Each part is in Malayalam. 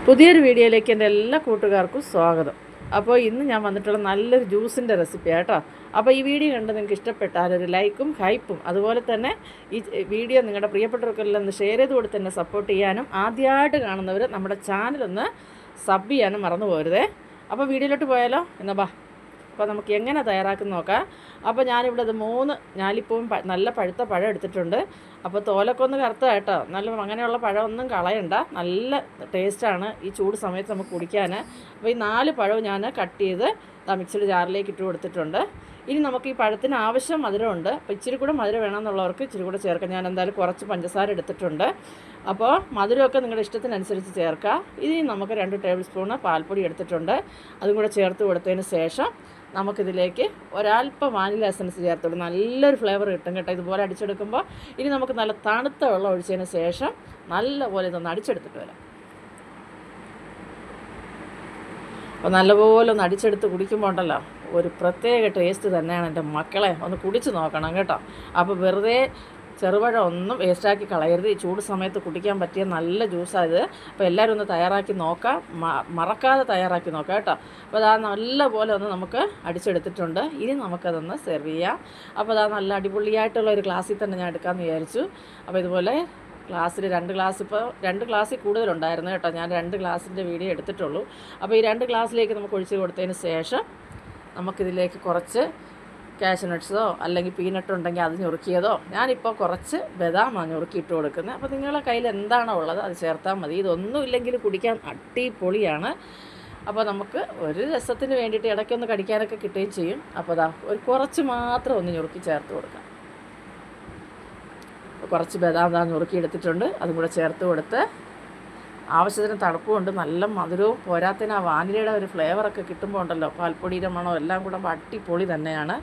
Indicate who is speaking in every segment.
Speaker 1: പുതിയൊരു വീഡിയോയിലേക്ക് എൻ്റെ എല്ലാ കൂട്ടുകാർക്കും സ്വാഗതം. അപ്പോൾ ഇന്ന് ഞാൻ വന്നിട്ടുള്ള നല്ലൊരു ജ്യൂസിൻ്റെ റെസിപ്പിയാണ് കേട്ടോ. അപ്പോൾ ഈ വീഡിയോ കണ്ട് നിങ്ങൾക്ക് ഇഷ്ടപ്പെട്ടാൽ ഒരു ലൈക്കും ഹൈപ്പും അതുപോലെ തന്നെ ഈ വീഡിയോ നിങ്ങളുടെ പ്രിയപ്പെട്ടവർക്കെല്ലാം ഒന്ന് ഷെയർ ചെയ്ത് കൊടുത്ത് തന്നെ സപ്പോർട്ട് ചെയ്യാനും ആദ്യമായിട്ട് കാണുന്നവർ നമ്മുടെ ചാനലൊന്ന് സബ് ചെയ്യാനും മറന്നു പോരുതേ. അപ്പോൾ വീഡിയോയിലോട്ട് പോയാലോ എന്നാ ബാ. അപ്പോൾ നമുക്ക് എങ്ങനെ തയ്യാറാക്കുന്ന നോക്കാം. അപ്പോൾ ഞാനിവിടെ ഇത് 3 ഞാലിപ്പൂവും നല്ല പഴുത്ത പഴം എടുത്തിട്ടുണ്ട്. അപ്പോൾ തോലൊക്കെ ഒന്ന് കറുത്ത കേട്ടോ, നല്ല അങ്ങനെയുള്ള പഴമൊന്നും കളയണ്ട, നല്ല ടേസ്റ്റാണ് ഈ ചൂട് സമയത്ത് നമുക്ക് കുടിക്കാൻ. അപ്പോൾ ഈ 4 പഴവും ഞാൻ കട്ട് ചെയ്ത് മിക്സിയുടെ ജാറിലേക്ക് ഇട്ട് കൊടുത്തിട്ടുണ്ട്. ഇനി നമുക്ക് ഈ പഴത്തിന് ആവശ്യം മധുരമുണ്ട്. അപ്പോൾ ഇച്ചിരി കൂടെ മധുരം വേണമെന്നുള്ളവർക്ക് ഇച്ചിരി കൂടെ ചേർക്കാം. ഞാൻ എന്തായാലും കുറച്ച് പഞ്ചസാര എടുത്തിട്ടുണ്ട്. അപ്പോൾ മധുരമൊക്കെ നിങ്ങളുടെ ഇഷ്ടത്തിനനുസരിച്ച് ചേർക്കുക. ഇനി നമുക്ക് 2 ടേബിൾ സ്പൂണ് പാൽപ്പൊടി എടുത്തിട്ടുണ്ട്. അതും കൂടെ ചേർത്ത് കൊടുത്തതിന് ശേഷം നമുക്കിതിലേക്ക് ഒരല്പം വാനില എസൻസ് ചേർത്തോളൂ. നല്ലൊരു ഫ്ലേവർ കിട്ടും കേട്ടോ ഇതുപോലെ അടിച്ചെടുക്കുമ്പോൾ. ഇനി നമുക്ക് നല്ല തണുത്ത വെള്ളം ഒഴിച്ചതിന് ശേഷം നല്ലപോലെ ഇതൊന്ന് അടിച്ചെടുത്തിട്ട് വരാം. അപ്പോൾ നല്ലപോലെ ഒന്ന് അടിച്ചെടുത്ത് കുടിക്കുമ്പോൾ ഉണ്ടല്ലോ ഒരു പ്രത്യേക ടേസ്റ്റ് തന്നെയാണ്. എൻ്റെ മക്കളെ ഒന്ന് കുടിച്ച് നോക്കണം കേട്ടോ. അപ്പോൾ വെറുതെ ചെറുപഴം ഒന്നും വേസ്റ്റാക്കി കളയരുത്. ഈ ചൂട് സമയത്ത് കുടിക്കാൻ പറ്റിയ നല്ല ജ്യൂസായത്. അപ്പോൾ എല്ലാവരും ഒന്ന് തയ്യാറാക്കി നോക്കാം, മറക്കാതെ തയ്യാറാക്കി നോക്കാം കേട്ടോ. അപ്പോൾ അതാ നല്ലപോലെ ഒന്ന് നമുക്ക് അടിച്ചെടുത്തിട്ടുണ്ട്. ഇനി നമുക്കതൊന്ന് സെർവ് ചെയ്യാം. അപ്പോൾ അതാ നല്ല അടിപൊളിയായിട്ടുള്ള ഒരു ഗ്ലാസ്സിൽ തന്നെ ഞാൻ എടുക്കാമെന്ന് വിചാരിച്ചു. അപ്പോൾ ഇതുപോലെ ഗ്ലാസ്സിൽ 2 ഗ്ലാസ്, ഇപ്പോൾ 2 ഗ്ലാസ്സിൽ കൂടുതലുണ്ടായിരുന്നു കേട്ടോ. ഞാൻ 2 ഗ്ലാസിൻ്റെ വീഡിയോ എടുത്തിട്ടുള്ളൂ. അപ്പോൾ ഈ 2 ഗ്ലാസ്സിലേക്ക് നമുക്ക് ഒഴിച്ച് കൊടുത്തതിന് ശേഷം നമുക്കിതിലേക്ക് കുറച്ച് കാഷ്യൂ നട്ട്സോ അല്ലെങ്കിൽ പീനട്ട് ഉണ്ടെങ്കിൽ അത് ഞുറുക്കിയതോ, ഞാനിപ്പോൾ കുറച്ച് ബദാമാണ് ഞുറുക്കിയിട്ട് കൊടുക്കുന്നത്. അപ്പോൾ നിങ്ങളുടെ കയ്യിൽ എന്താണോ ഉള്ളത് അത് ചേർത്താൽ മതി. ഇതൊന്നും ഇല്ലെങ്കിൽ കുടിക്കാൻ അടിപൊളിയാണ്. അപ്പോൾ നമുക്ക് ഒരു രസത്തിന് വേണ്ടിയിട്ട് ഇടയ്ക്കൊന്ന് കടിക്കാനൊക്കെ കിട്ടുകയും ചെയ്യും. അപ്പോൾ അതാ ഒരു കുറച്ച് മാത്രം ഒന്ന് ഞുറുക്കി ചേർത്ത് കൊടുക്കാം. കുറച്ച് ബദാം ഞുറുക്കി എടുത്തിട്ടുണ്ട്, അതും കൂടെ ചേർത്ത് കൊടുത്ത് ആവശ്യത്തിന് തണുപ്പുമുണ്ട്, നല്ല മധുരവും പോരാത്തതിന് ആ വാനിലയുടെ ഒരു ഫ്ലേവറൊക്കെ കിട്ടുമ്പോൾ ഉണ്ടല്ലോ പാൽപ്പൊടിയുടെ മണോ എല്ലാം കൂടെ അടിപൊളി തന്നെയാണ്.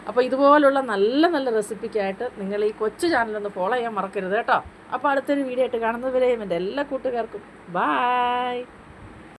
Speaker 1: അപ്പോൾ ഇതുപോലുള്ള നല്ല നല്ല റെസിപ്പിക്കായിട്ട് നിങ്ങൾ ഈ കൊച്ചു ചാനലൊന്ന് ഫോളോ ചെയ്യാൻ മറക്കരുത് കേട്ടോ. അപ്പോൾ അടുത്തൊരു വീഡിയോ ആയിട്ട് കാണുന്നവരെയും എൻ്റെ എല്ലാ കൂട്ടുകാർക്കും ബായ്.